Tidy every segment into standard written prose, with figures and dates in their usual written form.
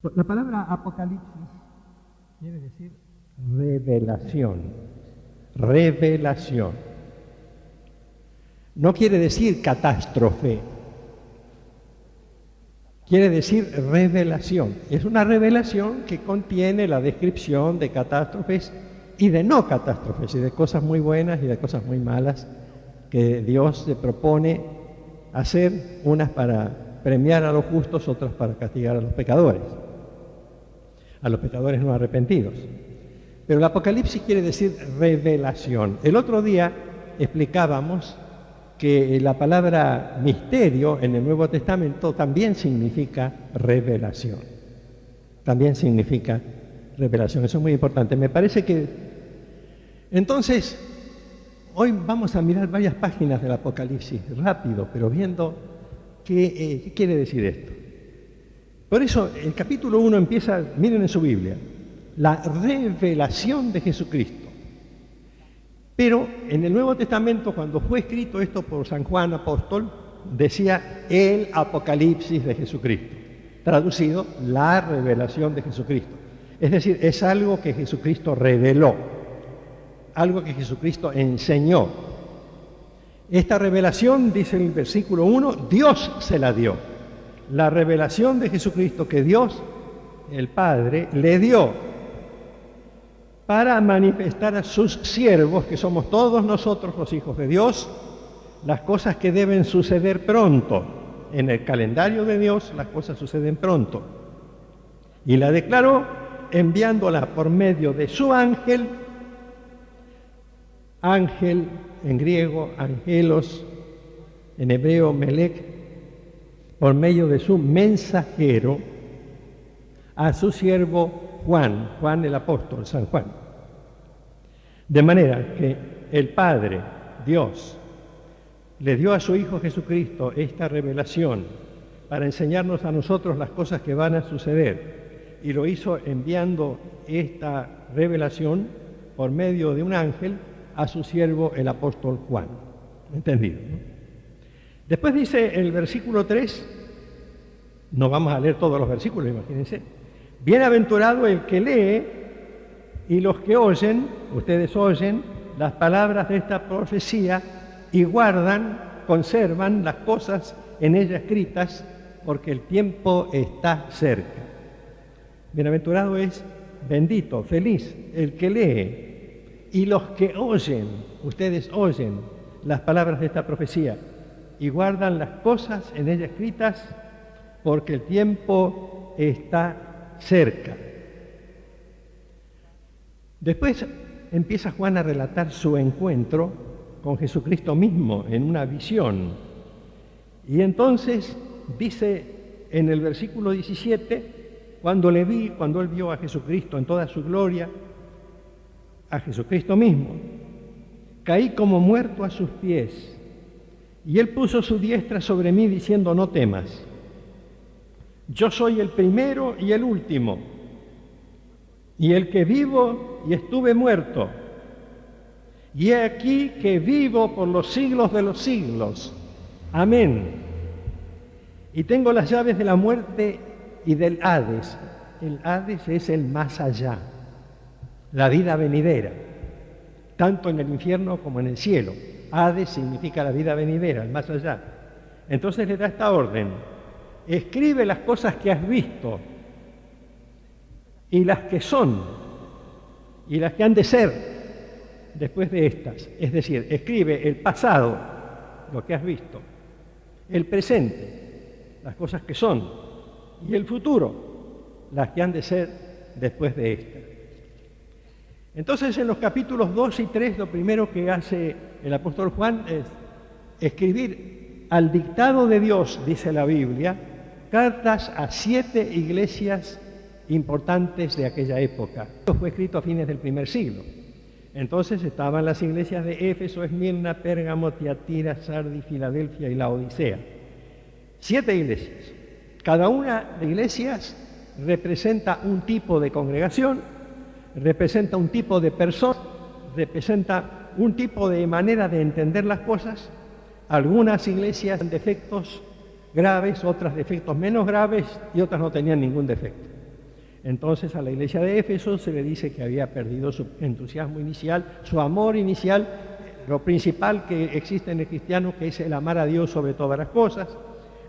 La palabra apocalipsis quiere decir revelación, revelación. No quiere decir catástrofe, quiere decir revelación. Es una revelación que contiene la descripción de catástrofes y de no catástrofes, y de cosas muy buenas y de cosas muy malas que Dios se propone hacer, unas para premiar a los justos, otras para castigar a los pecadores no arrepentidos. Pero el Apocalipsis quiere decir revelación. El otro día explicábamos que la palabra misterio en el Nuevo Testamento también significa revelación. También significa revelación. Eso es muy importante. Me parece que... Entonces, hoy vamos a mirar varias páginas del Apocalipsis, rápido, pero viendo qué quiere decir esto. Por eso, el capítulo 1 empieza, miren en su Biblia, la revelación de Jesucristo. Pero en el Nuevo Testamento, cuando fue escrito esto por San Juan apóstol, decía el Apocalipsis de Jesucristo. Traducido, la revelación de Jesucristo. Es decir, es algo que Jesucristo reveló, algo que Jesucristo enseñó. Esta revelación, dice el versículo 1, Dios se la dio. La revelación de Jesucristo que Dios, el Padre, le dio para manifestar a sus siervos, que somos todos nosotros los hijos de Dios, las cosas que deben suceder pronto. En el calendario de Dios las cosas suceden pronto. Y la declaró enviándola por medio de su ángel, ángel en griego, angelos, en hebreo melech, por medio de su mensajero, a su siervo Juan, Juan el apóstol, San Juan. De manera que el Padre, Dios, le dio a su Hijo Jesucristo esta revelación para enseñarnos a nosotros las cosas que van a suceder. Y lo hizo enviando esta revelación por medio de un ángel a su siervo el apóstol Juan. ¿Entendido? ¿No? Después dice el versículo 3, no vamos a leer todos los versículos, imagínense. Bienaventurado el que lee y los que oyen, ustedes oyen las palabras de esta profecía y guardan, conservan las cosas en ella escritas, porque el tiempo está cerca. Bienaventurado es bendito, feliz, el que lee y los que oyen, ustedes oyen las palabras de esta profecía y guardan las cosas en ella escritas, porque el tiempo está cerca. Después empieza Juan a relatar su encuentro con Jesucristo mismo en una visión. Y entonces dice en el versículo 17, cuando él vio a Jesucristo en toda su gloria, a Jesucristo mismo, caí como muerto a sus pies. Y él puso su diestra sobre mí diciendo, no temas. Yo soy el primero y el último, y el que vivo y estuve muerto. Y he aquí que vivo por los siglos de los siglos. Amén. Y tengo las llaves de la muerte y del Hades. El Hades es el más allá, la vida venidera, tanto en el infierno como en el cielo. Hades significa la vida venidera, el más allá. Entonces le da esta orden: escribe las cosas que has visto y las que son y las que han de ser después de estas. Es decir, escribe el pasado, lo que has visto, el presente, las cosas que son, y el futuro, las que han de ser después de estas. Entonces, en los capítulos 2 y 3, lo primero que hace el apóstol Juan es escribir al dictado de Dios, dice la Biblia, cartas a 7 iglesias importantes de aquella época. Esto fue escrito a fines del primer siglo. Entonces estaban las iglesias de Éfeso, Esmirna, Pérgamo, Tiatira, Sardis, Filadelfia y Laodicea. 7 iglesias. Cada una de iglesias representa un tipo de congregación, representa un tipo de persona, representa un tipo de manera de entender las cosas. Algunas iglesias tenían defectos graves, otras defectos menos graves y otras no tenían ningún defecto. Entonces a la iglesia de Éfeso se le dice que había perdido su entusiasmo inicial, su amor inicial, lo principal que existe en el cristiano, que es el amar a Dios sobre todas las cosas.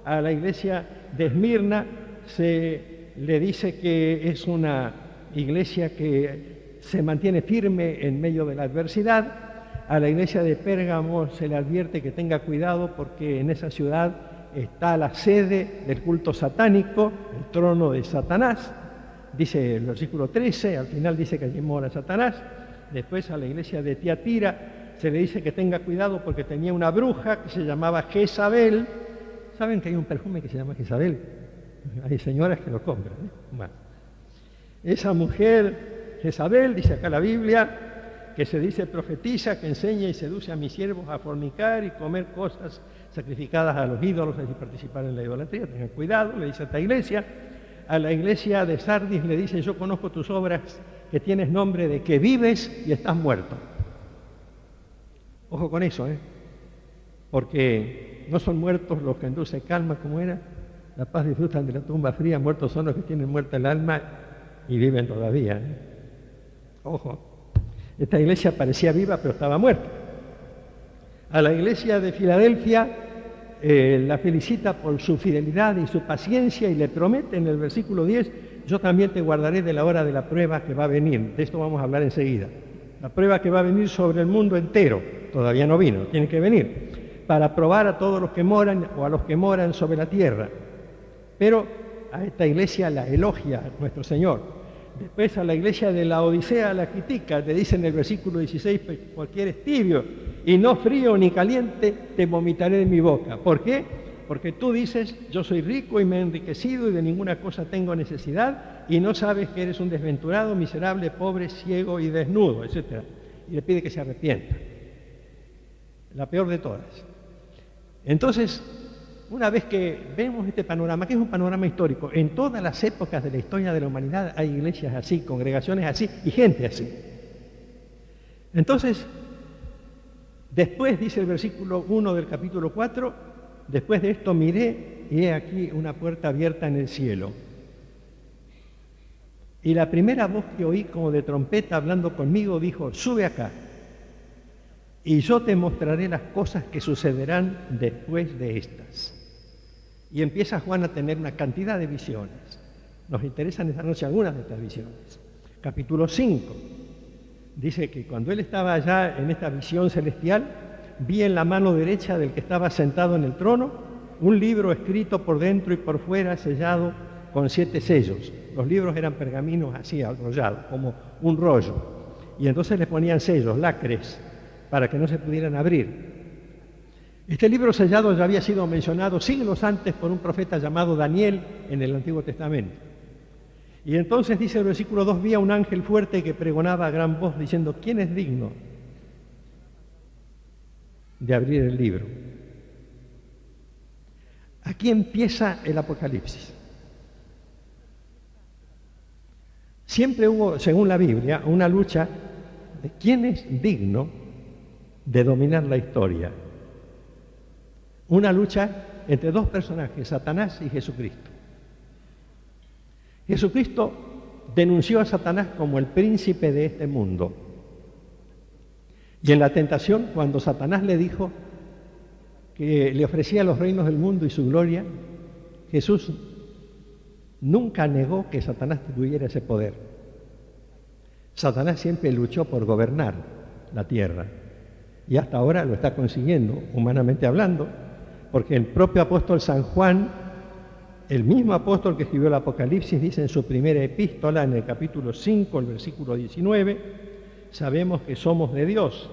A la iglesia de Esmirna se le dice que es una iglesia que se mantiene firme en medio de la adversidad. A la iglesia de Pérgamo se le advierte que tenga cuidado porque en esa ciudad está la sede del culto satánico, el trono de Satanás. Dice el versículo 13, al final dice que allí mora Satanás. Después a la iglesia de Tiatira se le dice que tenga cuidado porque tenía una bruja que se llamaba Jezabel. ¿Saben que hay un perfume que se llama Jezabel? Hay señoras que lo compran, ¿eh? Bueno, esa mujer, Jezabel, dice acá la Biblia, que se dice profetiza, que enseña y seduce a mis siervos a fornicar y comer cosas sacrificadas a los ídolos y participar en la idolatría. Tengan cuidado, le dice a esta iglesia. A la iglesia de Sardis le dice, yo conozco tus obras, que tienes nombre de que vives y estás muerto. Ojo con eso, porque no son muertos los que inducen calma, como era, la paz disfrutan de la tumba fría, muertos son los que tienen muerta el alma y viven todavía. Ojo, esta iglesia parecía viva pero estaba muerta. A la iglesia de Filadelfia la felicita por su fidelidad y su paciencia y le promete en el versículo 10, yo también te guardaré de la hora de la prueba que va a venir. De esto vamos a hablar enseguida. La prueba que va a venir sobre el mundo entero, todavía no vino, tiene que venir, para probar a todos los que moran o a los que moran sobre la tierra. Pero a esta iglesia la elogia nuestro Señor. Después a la iglesia de la Odisea la critica, le dice en el versículo 16, cualquier es tibio y no frío ni caliente, te vomitaré de mi boca. ¿Por qué? Porque tú dices, yo soy rico y me he enriquecido y de ninguna cosa tengo necesidad, y no sabes que eres un desventurado, miserable, pobre, ciego y desnudo, etc. Y le pide que se arrepienta. La peor de todas. Entonces, una vez que vemos este panorama, que es un panorama histórico, en todas las épocas de la historia de la humanidad hay iglesias así, congregaciones así y gente así. Entonces, después, dice el versículo 1 del capítulo 4, después de esto miré y he aquí una puerta abierta en el cielo. Y la primera voz que oí como de trompeta hablando conmigo dijo, sube acá y yo te mostraré las cosas que sucederán después de estas. Y empieza Juan a tener una cantidad de visiones. Nos interesan esta noche algunas de estas visiones. Capítulo 5. Dice que cuando él estaba allá en esta visión celestial, vi en la mano derecha del que estaba sentado en el trono un libro escrito por dentro y por fuera, sellado con 7 sellos. Los libros eran pergaminos así, enrollados, como un rollo. Y entonces le ponían sellos, lacres, para que no se pudieran abrir. Este libro sellado ya había sido mencionado siglos antes por un profeta llamado Daniel en el Antiguo Testamento. Y entonces dice el versículo 2, vi a un ángel fuerte que pregonaba a gran voz diciendo, ¿quién es digno de abrir el libro? Aquí empieza el Apocalipsis. Siempre hubo, según la Biblia, una lucha de quién es digno de dominar la historia. Una lucha entre dos personajes, Satanás y Jesucristo. Jesucristo denunció a Satanás como el príncipe de este mundo. Y en la tentación, cuando Satanás le dijo que le ofrecía los reinos del mundo y su gloria, Jesús nunca negó que Satanás tuviera ese poder. Satanás siempre luchó por gobernar la tierra y hasta ahora lo está consiguiendo, humanamente hablando, porque el propio apóstol San Juan, el mismo apóstol que escribió el Apocalipsis, dice en su primera epístola, en el capítulo 5, el versículo 19, sabemos que somos de Dios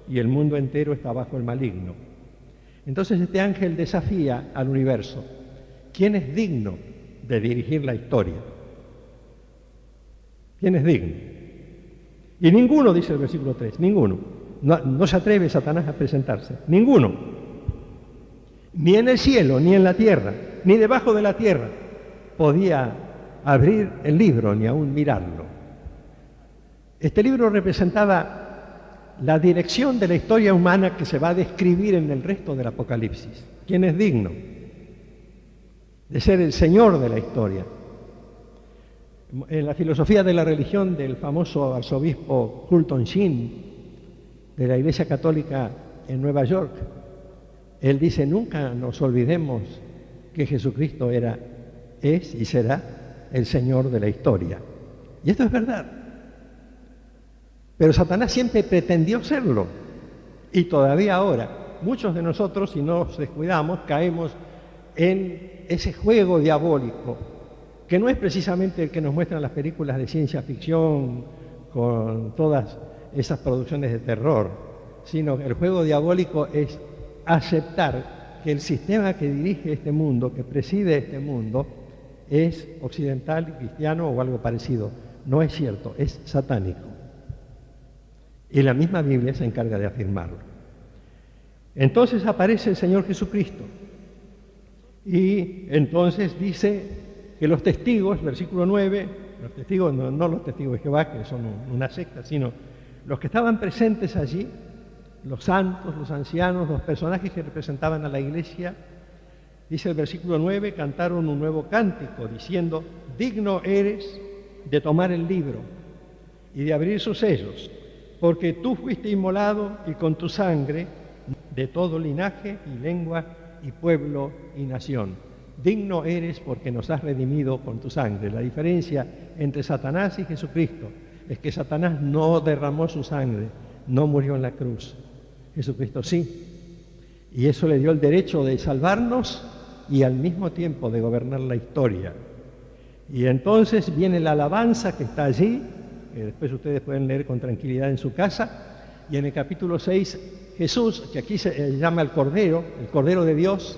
y el mundo entero está bajo el maligno. Entonces este ángel desafía al universo. ¿Quién es digno de dirigir la historia? ¿Quién es digno? Y ninguno, dice el versículo 3, ninguno. No se atreve Satanás a presentarse, ninguno. Ni en el cielo, ni en la tierra, ni debajo de la tierra podía abrir el libro, ni aún mirarlo. Este libro representaba la dirección de la historia humana que se va a describir en el resto del Apocalipsis. ¿Quién es digno de ser el Señor de la historia? En la filosofía de la religión del famoso arzobispo Fulton Sheen, de la Iglesia Católica en Nueva York, él dice: nunca nos olvidemos que Jesucristo es y será el Señor de la historia. Y esto es verdad. Pero Satanás siempre pretendió serlo. Y todavía ahora, muchos de nosotros, si no nos descuidamos, caemos en ese juego diabólico, que no es precisamente el que nos muestran las películas de ciencia ficción con todas esas producciones de terror, sino que el juego diabólico es aceptar que el sistema que dirige este mundo, que preside este mundo, es occidental, cristiano o algo parecido. No es cierto, es satánico. Y la misma Biblia se encarga de afirmarlo. Entonces aparece el Señor Jesucristo. Y entonces dice que los testigos, versículo 9, los testigos, no los testigos de Jehová, que son una secta, sino los que estaban presentes allí, los santos, los ancianos, los personajes que representaban a la iglesia, dice el versículo 9, cantaron un nuevo cántico, diciendo: digno eres de tomar el libro y de abrir sus sellos, porque tú fuiste inmolado y con tu sangre de todo linaje y lengua y pueblo y nación. Digno eres porque nos has redimido con tu sangre. La diferencia entre Satanás y Jesucristo es que Satanás no derramó su sangre, no murió en la cruz. Jesucristo sí. Y eso le dio el derecho de salvarnos y al mismo tiempo de gobernar la historia. Y entonces viene la alabanza que está allí, que después ustedes pueden leer con tranquilidad en su casa, y en el capítulo 6, Jesús, que aquí se llama el Cordero de Dios,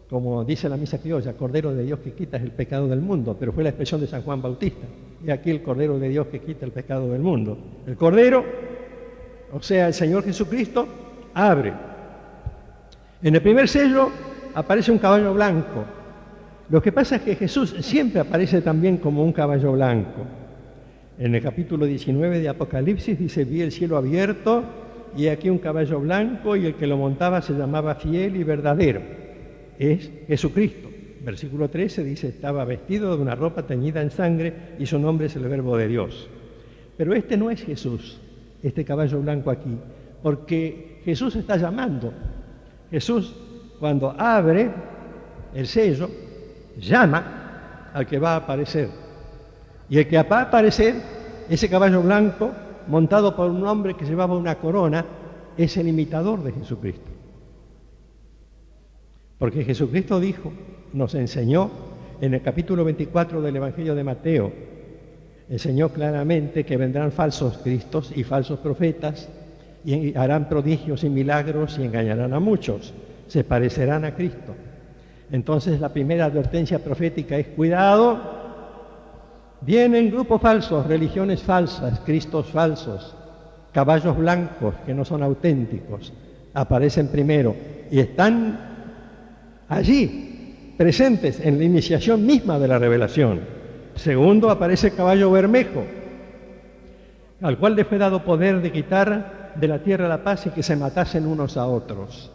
como dice la misa criolla, Cordero de Dios que quita el pecado del mundo, pero fue la expresión de San Juan Bautista. Y aquí el Cordero de Dios que quita el pecado del mundo. El Cordero, o sea, el Señor Jesucristo, abre. En el primer sello aparece un caballo blanco. Lo que pasa es que Jesús siempre aparece también como un caballo blanco. En el capítulo 19 de Apocalipsis dice: vi el cielo abierto y aquí un caballo blanco, y el que lo montaba se llamaba Fiel y Verdadero. Es Jesucristo. Versículo 13 dice: estaba vestido de una ropa teñida en sangre y su nombre es el Verbo de Dios. Pero este no es Jesús, este caballo blanco aquí, porque Jesús está llamando. Jesús, cuando abre el sello, llama al que va a aparecer. Y el que va a aparecer, ese caballo blanco, montado por un hombre que llevaba una corona, es el imitador de Jesucristo. Porque Jesucristo dijo, nos enseñó en el capítulo 24 del Evangelio de Mateo, enseñó claramente que vendrán falsos cristos y falsos profetas y harán prodigios y milagros y engañarán a muchos, se parecerán a Cristo. Entonces la primera advertencia profética es: cuidado, vienen grupos falsos, religiones falsas, cristos falsos, caballos blancos que no son auténticos, aparecen primero y están allí, presentes en la iniciación misma de la revelación. Segundo, aparece el caballo bermejo, al cual le fue dado poder de quitar de la tierra la paz y que se matasen unos a otros.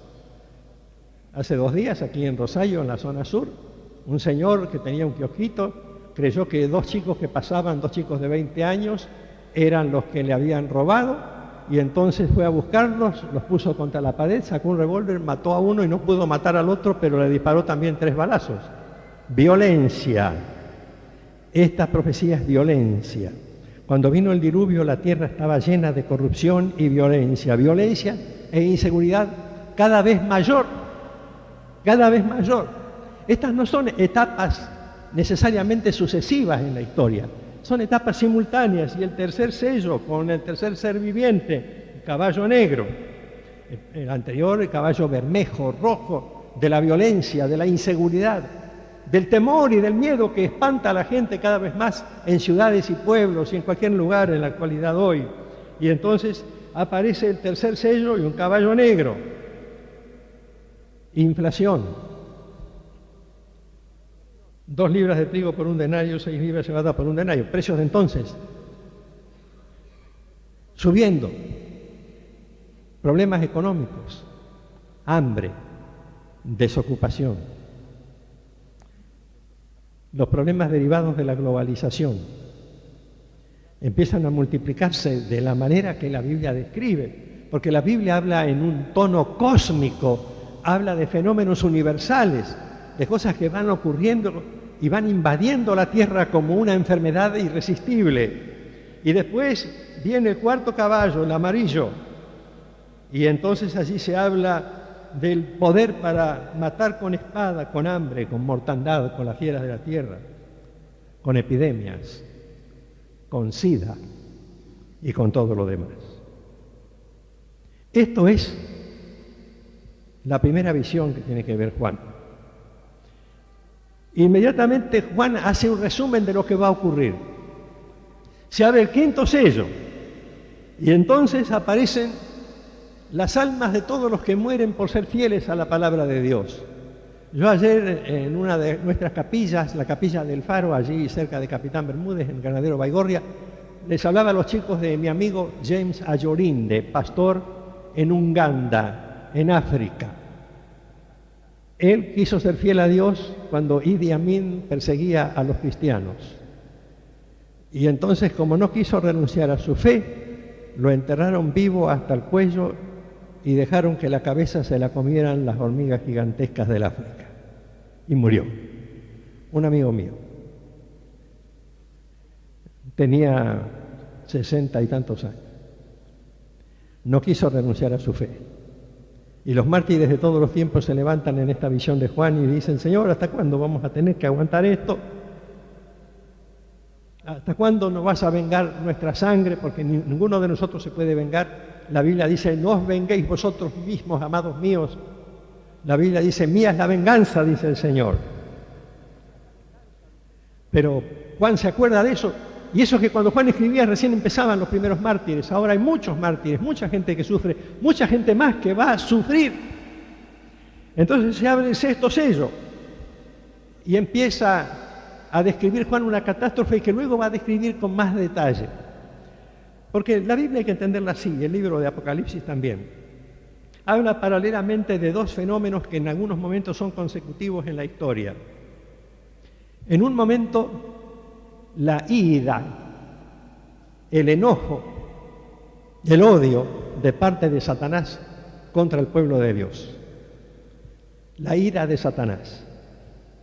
Hace 2 días, aquí en Rosario, en la zona sur, un señor que tenía un kiosquito creyó que 2 chicos que pasaban, 2 chicos de 20 años, eran los que le habían robado, y entonces fue a buscarlos, los puso contra la pared, sacó un revólver, mató a uno y no pudo matar al otro, pero le disparó también 3 balazos. Violencia. Esta profecía es violencia. Cuando vino el diluvio, la tierra estaba llena de corrupción y violencia. Violencia e inseguridad cada vez mayor. Cada vez mayor. Estas no son etapas necesariamente sucesivas en la historia, son etapas simultáneas, y el tercer sello con el tercer ser viviente, el caballo negro, el anterior el caballo bermejo, rojo, de la violencia, de la inseguridad, del temor y del miedo que espanta a la gente cada vez más en ciudades y pueblos y en cualquier lugar en la actualidad hoy. Y entonces aparece el tercer sello y un caballo negro. Inflación. 2 libras de trigo por 1 denario, 6 libras de cebada por 1 denario. Precios de entonces. Subiendo. Problemas económicos. Hambre. Desocupación. los problemas derivados de la globalización empiezan a multiplicarse de la manera que la Biblia describe, porque la Biblia habla en un tono cósmico, habla de fenómenos universales, de cosas que van ocurriendo y van invadiendo la tierra como una enfermedad irresistible. Y después viene el cuarto caballo, el amarillo, y entonces allí se habla del poder para matar con espada, con hambre, con mortandad, con las fieras de la tierra, con epidemias, con sida y con todo lo demás. Esto es la primera visión que tiene que ver Juan. Inmediatamente Juan hace un resumen de lo que va a ocurrir. Se abre el quinto sello y entonces aparecen las almas de todos los que mueren por ser fieles a la palabra de Dios. Yo ayer en una de nuestras capillas, la capilla del Faro, allí cerca de Capitán Bermúdez, en Granadero Baigorria, les hablaba a los chicos de mi amigo James Ayorinde, pastor en Uganda, en África. Él quiso ser fiel a Dios cuando Idi Amin perseguía a los cristianos. Y entonces, como no quiso renunciar a su fe, lo enterraron vivo hasta el cuello y dejaron que la cabeza se la comieran las hormigas gigantescas del África. Y murió. Un amigo mío. Tenía 60 y tantos años. No quiso renunciar a su fe. Y los mártires de todos los tiempos se levantan en esta visión de Juan y dicen: Señor, ¿hasta cuándo vamos a tener que aguantar esto? ¿Hasta cuándo nos vas a vengar nuestra sangre? Porque ninguno de nosotros se puede vengar. La Biblia dice: no os venguéis vosotros mismos, amados míos. La Biblia dice: mía es la venganza, dice el Señor. Pero Juan se acuerda de eso. Y eso que cuando Juan escribía recién empezaban los primeros mártires. Ahora hay muchos mártires, mucha gente que sufre, mucha gente más que va a sufrir. Entonces se abre el sexto sello y empieza a describir Juan una catástrofe que luego va a describir con más detalle. Porque la Biblia hay que entenderla así, el libro de Apocalipsis también. Habla paralelamente de dos fenómenos que en algunos momentos son consecutivos en la historia. En un momento, la ira, el enojo, el odio de parte de Satanás contra el pueblo de Dios. La ira de Satanás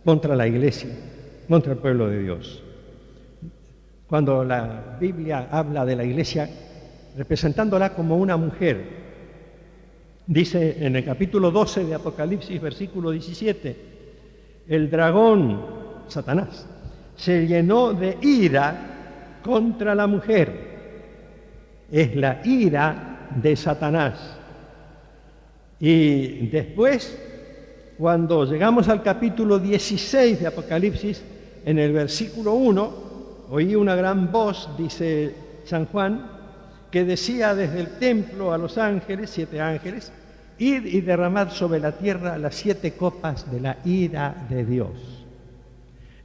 contra la iglesia, contra el pueblo de Dios. Cuando la Biblia habla de la iglesia, representándola como una mujer, dice en el capítulo 12 de Apocalipsis, versículo 17, el dragón, Satanás, se llenó de ira contra la mujer. Es la ira de Satanás. Y después, cuando llegamos al capítulo 16 de Apocalipsis, en el versículo 1, oí una gran voz, dice San Juan, que decía desde el templo a los ángeles, 7 ángeles, id y derramad sobre la tierra las 7 copas de la ira de Dios.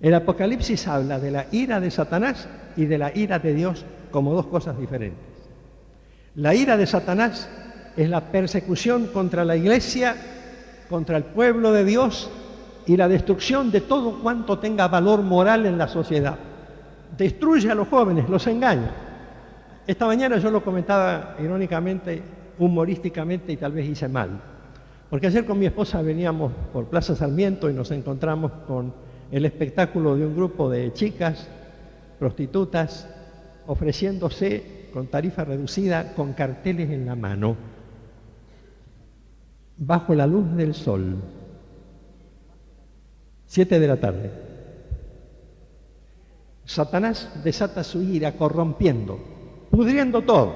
El Apocalipsis habla de la ira de Satanás y de la ira de Dios como dos cosas diferentes. La ira de Satanás es la persecución contra la iglesia, contra el pueblo de Dios y la destrucción de todo cuanto tenga valor moral en la sociedad. Destruye a los jóvenes, los engaña. Esta mañana yo lo comentaba irónicamente, humorísticamente, y tal vez hice mal. Porque ayer con mi esposa veníamos por Plaza Sarmiento y nos encontramos con el espectáculo de un grupo de chicas prostitutas ofreciéndose con tarifa reducida, con carteles en la mano, bajo la luz del sol, 7 de la tarde. Satanás desata su ira corrompiendo, pudriendo todo,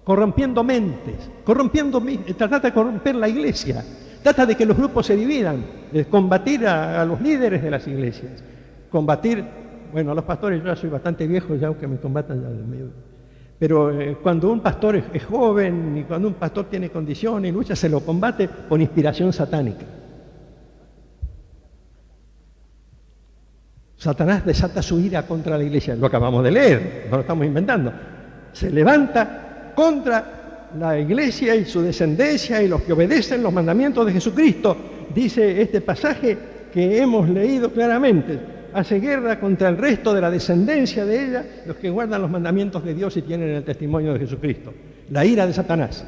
corrompiendo mentes, trata de corromper la iglesia, trata de que los grupos se dividan, de combatir a los líderes de las iglesias, combatir, bueno, a los pastores. Yo ya soy bastante viejo, ya aunque me combatan ya del medio. Pero cuando un pastor es joven y cuando un pastor tiene condiciones y lucha, se lo combate con inspiración satánica. Satanás desata su ira contra la iglesia, lo acabamos de leer, no lo estamos inventando. Se levanta contra la iglesia y su descendencia y los que obedecen los mandamientos de Jesucristo. Dice este pasaje que hemos leído claramente. Hace guerra contra el resto de la descendencia de ella, los que guardan los mandamientos de Dios y tienen el testimonio de Jesucristo. La ira de Satanás.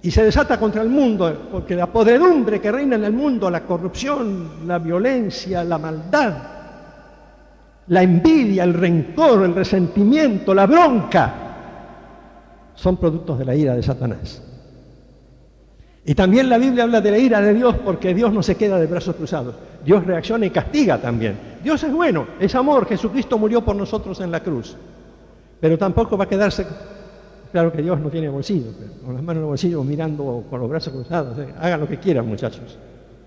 Y se desata contra el mundo, porque la podredumbre que reina en el mundo, la corrupción, la violencia, la maldad, la envidia, el rencor, el resentimiento, la bronca, son productos de la ira de Satanás. Y también la Biblia habla de la ira de Dios, porque Dios no se queda de brazos cruzados. Dios reacciona y castiga también. Dios es bueno, es amor. Jesucristo murió por nosotros en la cruz. Pero tampoco va a quedarse... Claro que Dios no tiene bolsillos, pero con las manos en los bolsillos mirando con los brazos cruzados. Hagan lo que quieran, muchachos.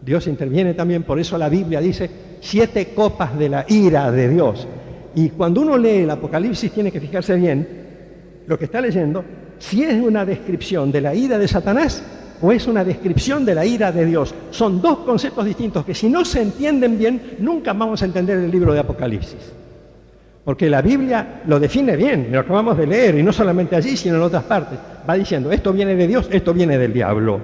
Dios interviene también, por eso la Biblia dice 7 copas de la ira de Dios. Y cuando uno lee el Apocalipsis tiene que fijarse bien lo que está leyendo, si es una descripción de la ira de Satanás o es una descripción de la ira de Dios. Son dos conceptos distintos que si no se entienden bien, nunca vamos a entender el libro de Apocalipsis. Porque la Biblia lo define bien, lo acabamos de leer, y no solamente allí, sino en otras partes. Va diciendo, esto viene de Dios, esto viene del diablo.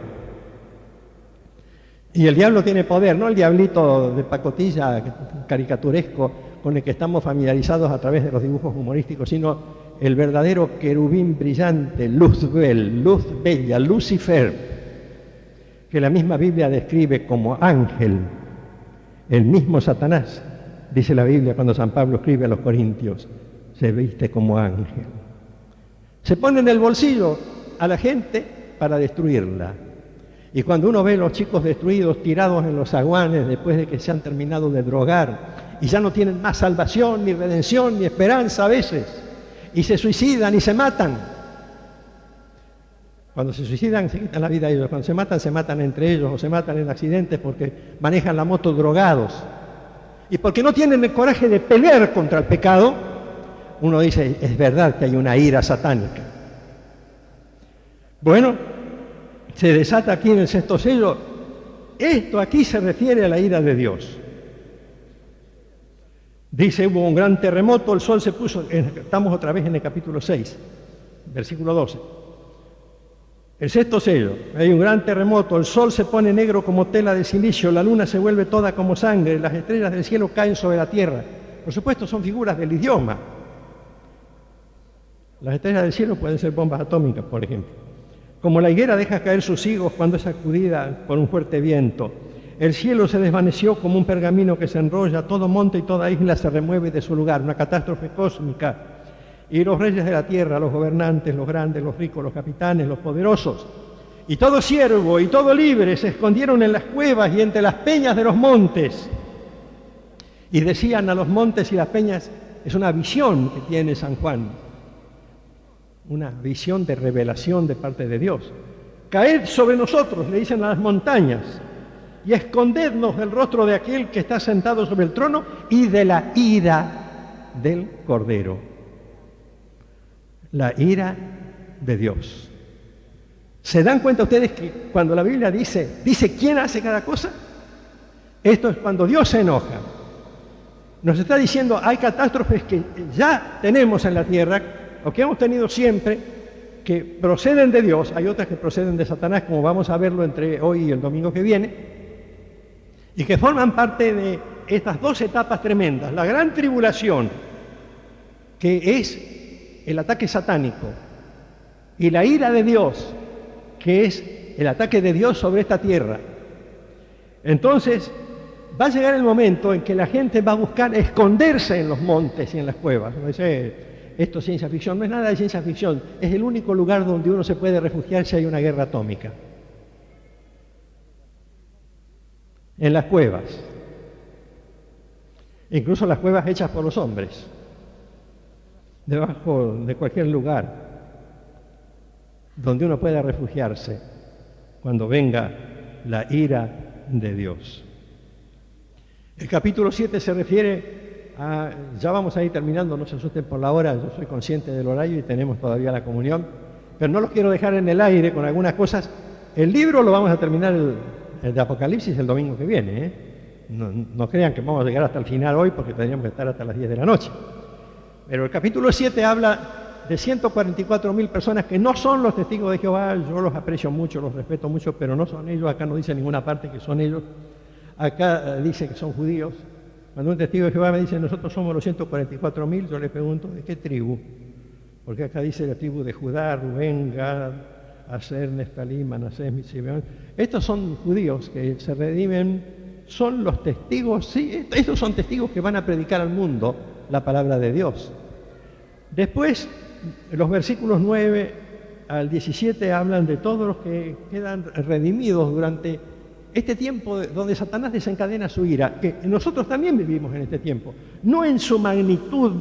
Y el diablo tiene poder, no el diablito de pacotilla caricaturesco con el que estamos familiarizados a través de los dibujos humorísticos, sino el verdadero querubín brillante, Luzbel, luz bella, Lucifer, que la misma Biblia describe como ángel, el mismo Satanás. Dice la Biblia cuando San Pablo escribe a los Corintios, se viste como ángel. Se pone en el bolsillo a la gente para destruirla. Y cuando uno ve a los chicos destruidos, tirados en los zaguanes después de que se han terminado de drogar y ya no tienen más salvación, ni redención, ni esperanza a veces, y se suicidan y se matan. Cuando se suicidan se quitan la vida ellos, cuando se matan entre ellos o se matan en accidentes porque manejan la moto drogados. Y porque no tienen el coraje de pelear contra el pecado, uno dice, es verdad que hay una ira satánica. Bueno, se desata aquí en el 6º sello. Esto aquí se refiere a la ira de Dios. Dice, hubo un gran terremoto, el sol se puso, estamos otra vez en el capítulo 6, versículo 12. El 6º sello, hay un gran terremoto, el sol se pone negro como tela de silicio, la luna se vuelve toda como sangre, las estrellas del cielo caen sobre la tierra. Por supuesto son figuras del idioma. Las estrellas del cielo pueden ser bombas atómicas, por ejemplo. Como la higuera deja caer sus higos cuando es sacudida por un fuerte viento. El cielo se desvaneció como un pergamino que se enrolla, todo monte y toda isla se remueve de su lugar, una catástrofe cósmica. Y los reyes de la tierra, los gobernantes, los grandes, los ricos, los capitanes, los poderosos, y todo siervo y todo libre se escondieron en las cuevas y entre las peñas de los montes. Y decían a los montes y las peñas, es una visión que tiene San Juan, una visión de revelación de parte de Dios. Caed sobre nosotros, le dicen a las montañas, y escondednos del rostro de aquel que está sentado sobre el trono y de la ira del Cordero. La ira de Dios. ¿Se dan cuenta ustedes que cuando la Biblia dice quién hace cada cosa? Esto es cuando Dios se enoja. Nos está diciendo, hay catástrofes que ya tenemos en la tierra, o que hemos tenido siempre, que proceden de Dios, hay otras que proceden de Satanás, como vamos a verlo entre hoy y el domingo que viene, y que forman parte de estas dos etapas tremendas, la gran tribulación, que es el ataque satánico, y la ira de Dios, que es el ataque de Dios sobre esta tierra. Entonces, va a llegar el momento en que la gente va a buscar esconderse en los montes y en las cuevas. No dice, esto es ciencia ficción, no es nada de ciencia ficción, es el único lugar donde uno se puede refugiar si hay una guerra atómica. En las cuevas. Incluso las cuevas hechas por los hombres. Debajo de cualquier lugar donde uno pueda refugiarse cuando venga la ira de Dios. El capítulo 7 se refiere a, ya vamos a ir terminando, no se asusten por la hora, yo soy consciente del horario y tenemos todavía la comunión, pero no los quiero dejar en el aire con algunas cosas. El libro lo vamos a terminar, el de Apocalipsis, el domingo que viene, ¿eh? No crean que vamos a llegar hasta el final hoy porque tendríamos que estar hasta las 10 de la noche. Pero el capítulo 7 habla de 144.000 personas que no son los testigos de Jehová. Yo los aprecio mucho, los respeto mucho, pero no son ellos. Acá no dice en ninguna parte que son ellos. acá dice que son judíos. Cuando un testigo de Jehová me dice, nosotros somos los 144.000, yo le pregunto, ¿de qué tribu? Porque acá dice la tribu de Judá, Rubén, Gad, Aser, Neftalí, Manasés, Simeón. Estos son judíos que se redimen, son los testigos, sí, estos son testigos que van a predicar al mundo la palabra de Dios. Después, los versículos 9 al 17 hablan de todos los que quedan redimidos durante este tiempo donde Satanás desencadena su ira, que nosotros también vivimos en este tiempo, no en su magnitud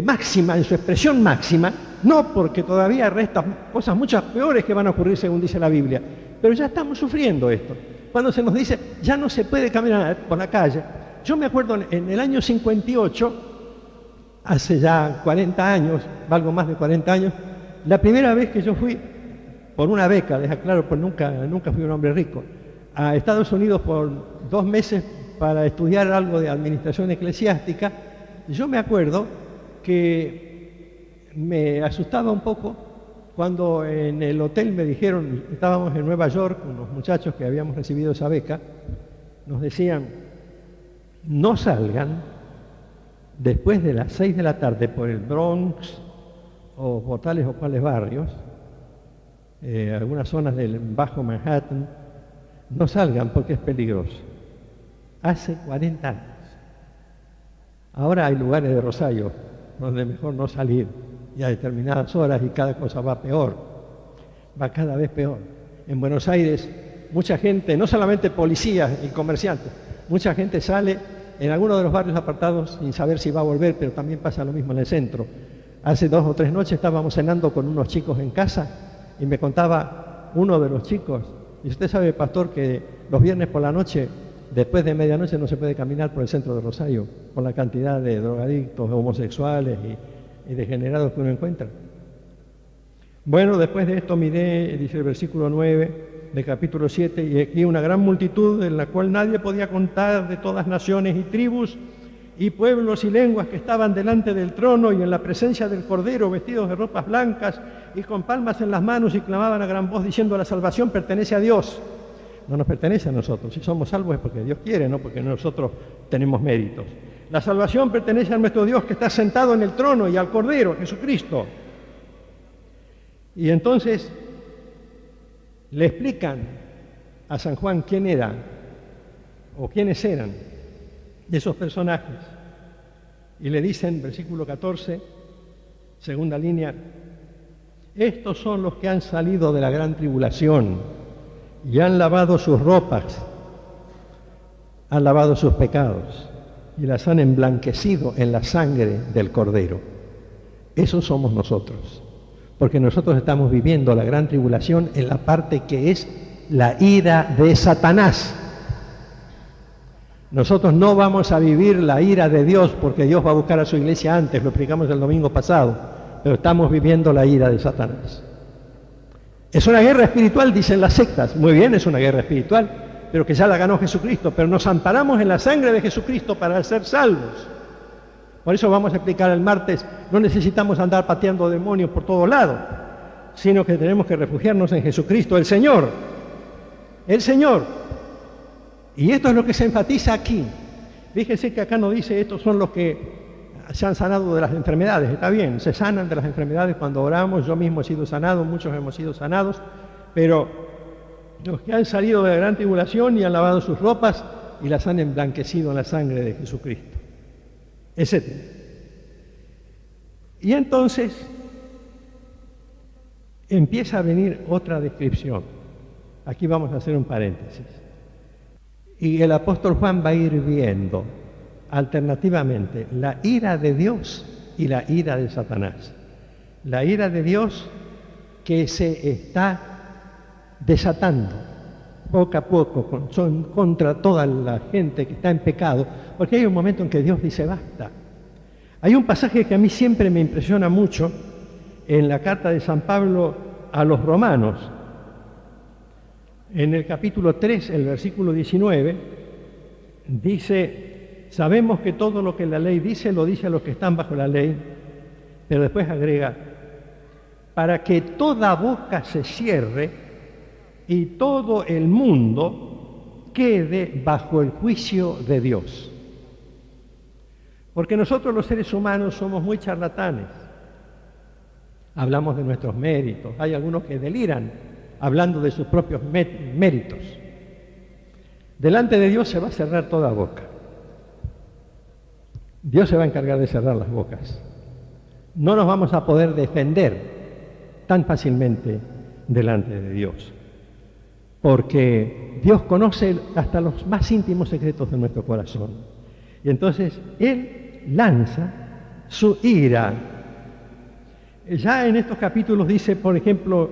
máxima, en su expresión máxima, no, porque todavía restan cosas muchas peores que van a ocurrir según dice la Biblia, pero ya estamos sufriendo esto. Cuando se nos dice, ya no se puede caminar por la calle. Yo me acuerdo en el año 58, hace ya 40 años, algo más de 40 años, la primera vez que yo fui, por una beca, deja claro, pues nunca fui un hombre rico, a Estados Unidos por 2 meses para estudiar algo de administración eclesiástica, yo me acuerdo que me asustaba un poco cuando en el hotel me dijeron, estábamos en Nueva York, unos muchachos que habíamos recibido esa beca, nos decían, no salgan después de las 6 de la tarde por el Bronx o por tales o cuales barrios, algunas zonas del Bajo Manhattan, no salgan porque es peligroso. Hace 40 años. Ahora hay lugares de Rosario donde mejor no salir y a determinadas horas y cada cosa va peor, va cada vez peor. En Buenos Aires mucha gente, no solamente policías y comerciantes, mucha gente sale en algunos de los barrios apartados sin saber si va a volver, pero también pasa lo mismo en el centro. Hace 2 o 3 noches estábamos cenando con unos chicos en casa y me contaba uno de los chicos, y usted sabe, pastor, que los viernes por la noche, después de medianoche, no se puede caminar por el centro de Rosario, por la cantidad de drogadictos, homosexuales y degenerados que uno encuentra. Bueno, después de esto miré, dice el versículo 9 del capítulo 7, y aquí una gran multitud en la cual nadie podía contar, de todas naciones y tribus y pueblos y lenguas, que estaban delante del trono y en la presencia del Cordero, vestidos de ropas blancas y con palmas en las manos, y clamaban a gran voz diciendo, la salvación pertenece a Dios. No nos pertenece a nosotros. Si somos salvos es porque Dios quiere, no porque nosotros tenemos méritos. La salvación pertenece a nuestro Dios que está sentado en el trono y al Cordero, Jesucristo. Y entonces le explican a San Juan quién era o quiénes eran esos personajes. Y le dicen, versículo 14, segunda línea, estos son los que han salido de la gran tribulación y han lavado sus ropas, han lavado sus pecados y las han emblanquecido en la sangre del Cordero. Esos somos nosotros, porque nosotros estamos viviendo la gran tribulación en la parte que es la ira de Satanás. Nosotros no vamos a vivir la ira de Dios porque Dios va a buscar a su iglesia antes, lo explicamos el domingo pasado, pero estamos viviendo la ira de Satanás. Es una guerra espiritual, dicen las sectas. Muy bien, es una guerra espiritual, pero que ya la ganó Jesucristo. Pero nos amparamos en la sangre de Jesucristo para ser salvos. Por eso vamos a explicar el martes, no necesitamos andar pateando demonios por todos lados, sino que tenemos que refugiarnos en Jesucristo, el Señor. El Señor. Y esto es lo que se enfatiza aquí. Fíjense que acá no dice, estos son los que se han sanado de las enfermedades. Está bien, se sanan de las enfermedades cuando oramos. Yo mismo he sido sanado, muchos hemos sido sanados, pero los que han salido de la gran tribulación y han lavado sus ropas y las han emblanquecido en la sangre de Jesucristo, etc. Y entonces empieza a venir otra descripción. Aquí vamos a hacer un paréntesis. Y el apóstol Juan va a ir viendo alternativamente la ira de Dios y la ira de Satanás. La ira de Dios que se está desatando poco a poco contra toda la gente que está en pecado, porque hay un momento en que Dios dice basta. Hay un pasaje que a mí siempre me impresiona mucho en la carta de San Pablo a los romanos. En el capítulo 3, el versículo 19, dice, sabemos que todo lo que la ley dice, lo dice a los que están bajo la ley, pero después agrega, para que toda boca se cierre y todo el mundo quede bajo el juicio de Dios. Porque nosotros los seres humanos somos muy charlatanes. Hablamos de nuestros méritos. Hay algunos que deliran hablando de sus propios méritos. Delante de Dios se va a cerrar toda boca. Dios se va a encargar de cerrar las bocas. No nos vamos a poder defender tan fácilmente delante de Dios, porque Dios conoce hasta los más íntimos secretos de nuestro corazón. Y entonces Él lanza su ira. Ya en estos capítulos dice, por ejemplo,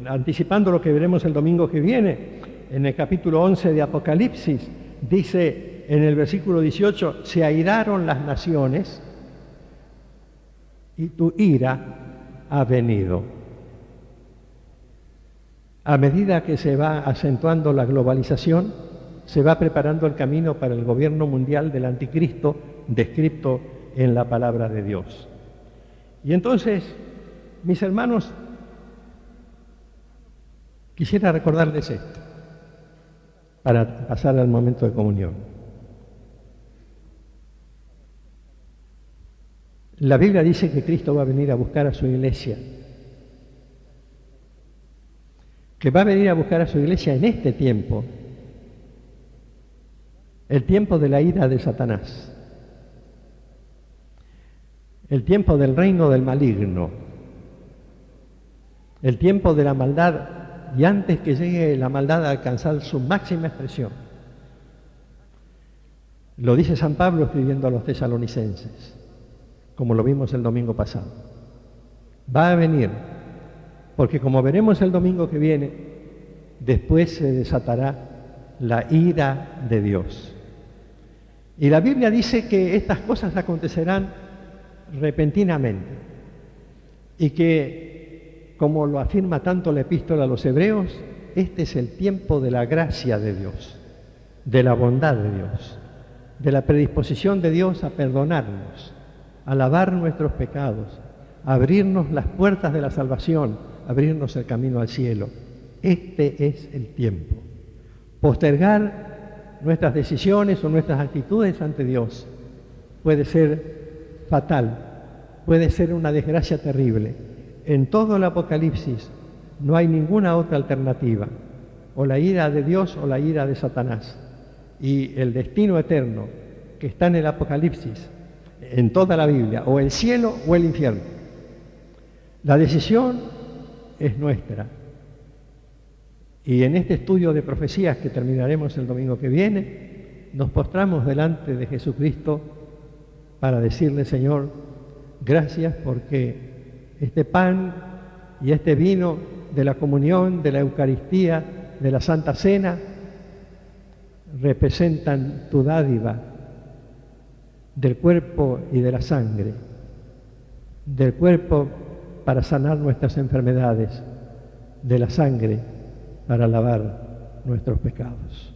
anticipando lo que veremos el domingo que viene, en el capítulo 11 de Apocalipsis, dice en el versículo 18, se airaron las naciones y tu ira ha venido. A medida que se va acentuando la globalización, se va preparando el camino para el gobierno mundial del anticristo descrito en la palabra de Dios. Y entonces, mis hermanos, quisiera recordarles esto, para pasar al momento de comunión. La Biblia dice que Cristo va a venir a buscar a su iglesia, que va a venir a buscar a su iglesia en este tiempo, el tiempo de la ira de Satanás, el tiempo del reino del maligno, el tiempo de la maldad, y antes que llegue la maldad a alcanzar su máxima expresión. Lo dice San Pablo escribiendo a los tesalonicenses, como lo vimos el domingo pasado. Va a venir, porque como veremos el domingo que viene, después se desatará la ira de Dios. Y la Biblia dice que estas cosas acontecerán repentinamente y que, como lo afirma tanto la epístola a los hebreos, este es el tiempo de la gracia de Dios, de la bondad de Dios, de la predisposición de Dios a perdonarnos, a lavar nuestros pecados, a abrirnos las puertas de la salvación, abrirnos el camino al cielo. Este es el tiempo. Postergar nuestras decisiones o nuestras actitudes ante Dios puede ser fatal, puede ser una desgracia terrible. En todo el Apocalipsis no hay ninguna otra alternativa, o la ira de Dios o la ira de Satanás. Y el destino eterno que está en el Apocalipsis, en toda la Biblia, o el cielo o el infierno. La decisión es nuestra. Y en este estudio de profecías que terminaremos el domingo que viene, nos postramos delante de Jesucristo para decirle, Señor, gracias porque este pan y este vino de la comunión, de la Eucaristía, de la Santa Cena, representan tu dádiva del cuerpo y de la sangre, del cuerpo para sanar nuestras enfermedades, de la sangre para lavar nuestros pecados.